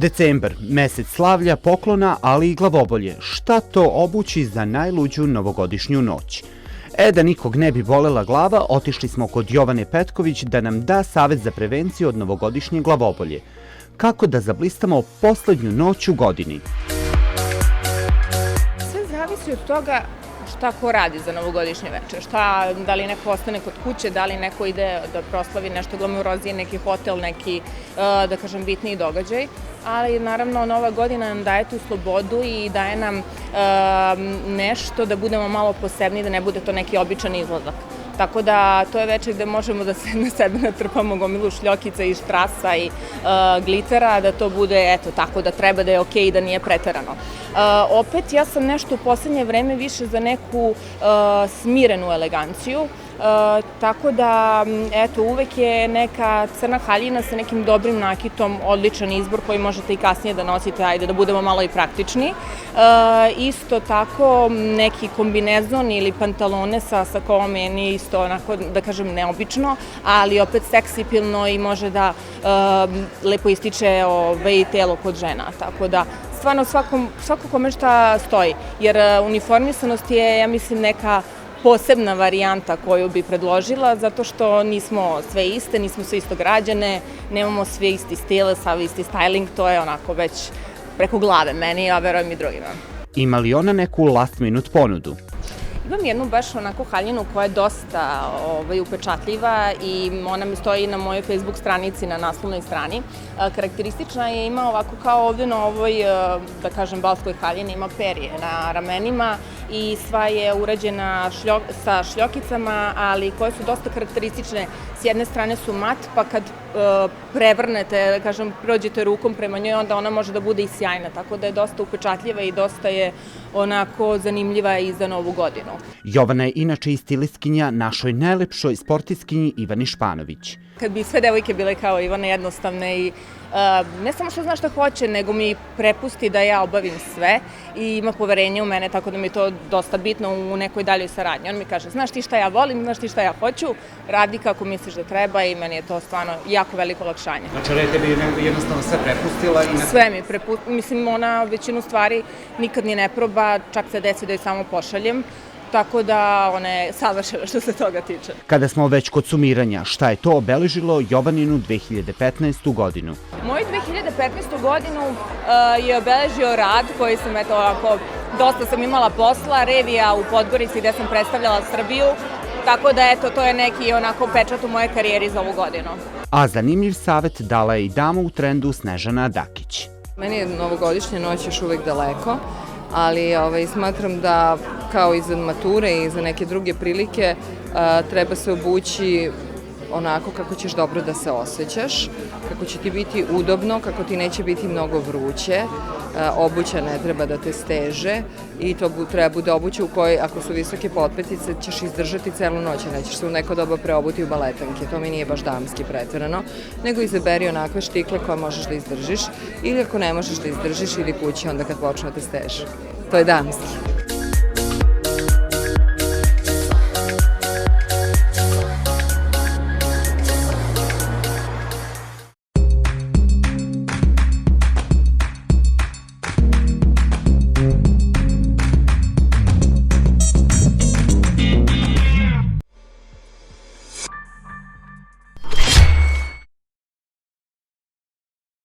Decembar, mesec slavlja, poklona, ali i glavobolje. Šta to obući za najluđu novogodišnju noć? Da nikog ne bi bolela glava, otišli smo kod Jovane Petković da nam da savet za prevenciju od novogodišnje glavobolje. Kako da zablistamo poslednju noć u godini? Sve zavisi od toga šta ko radi za novogodišnje večer, da li neko ostane kod kuće, da li neko ide da proslavi nešto glamurozije, neki hotel, neki, da kažem, bitniji događaj, ali naravno Nova godina nam daje tu slobodu i daje nam nešto da budemo malo posebniji, da ne bude to neki običan izlazak. Tako da to je večer gde možemo da se na sebe natrpamo gomilu šljokica i štrasa i glitera, da to bude eto tako da treba da je okej i da nije preterano. Opet ja sam nešto u poslednje vreme više za neku smirenu eleganciju, tako da eto uvek je neka crna haljina sa nekim dobrim nakitom odličan izbor koji možete i kasnije da nosite, ajde da budemo malo i praktični. Isto tako neki kombinezon ili pantalone sa sakovom meni isto onako da kažem neobično, ali opet seksipilno i može da lepo ističe telo kod žena, tako da stvarno svako kome šta stoji, jer uniformisanost je, ja mislim, neka posebna varijanta koju bi predložila, zato što nismo sve iste, nismo sve isto građane, nemamo sve isti stil, sav isti styling, to je onako već preko glave meni, a verujem i drugima. Ima li ona neku last minute ponudu? Imam jednu baš onako haljinu koja je dosta upečatljiva i ona mi stoji na mojoj Facebook stranici na naslovnoj strani. Karakteristična je, ima ovako kao ovde na ovoj, da kažem, balskoj haljini, ima perje na ramenima i sva je urađena sa šljokicama, ali koje su dosta karakteristične. S jedne strane su mat, pa kad prevrnete, da kažem, prođete rukom prema njoj, onda ona može da bude i sjajna, tako da je dosta upečatljiva i dosta je onako zanimljiva i za Novu godinu. Jovana je inače i stilistkinja našoj najlepšoj sportistkinji Ivani Španović. Kad bi sve devojke bile kao Ivana jednostavne i ne samo što zna šta hoće, nego mi prepusti da ja obavim sve i ima poverenje u mene, tako da mi je to dosta bitno u nekoj daljoj saradnji. On mi kaže, znaš ti šta ja volim, znaš ti šta ja hoću, radi kako misliš da treba i meni je to stvarno jako veliko olakšanje. Znači, ona je tebi jednostavno sve prepustila? Sve mi prepustila, mislim, ona većinu stvari nikad ni ne proba, čak se desi da je samo pošaljem. Tako da ona je savršena što se toga tiče. Kada smo već kod sumiranja, šta je to obeležilo Jovaninu 2015. godinu? Moju 2015. godinu je obeležio rad koji sam, eto, ovako, dosta sam imala posla, revija u Podgorici gde sam predstavljala Srbiju, tako da, eto, to je neki onako pečat u moje karijeri za ovu godinu. A zanimljiv savet dala je i dama u trendu Snežana Dakić. Meni je novogodišnja noć još uvek daleko, ali smatram da kao i za mature i za neke druge prilike treba se obući onako kako ćeš dobro da se osjećaš, kako će ti biti udobno, kako ti neće biti mnogo vruće, obuća ne treba da te steže i to treba bude obuća u kojoj, ako su visoke potpetice, ćeš izdržati celu noć, nećeš se u neko doba preobuti u baletanke, to mi nije baš damski pretjerano, nego izaberi onakve štikle koje možeš da izdržiš ili ako ne možeš da izdržiš, idi kući onda kad počne da te steže. To je damski.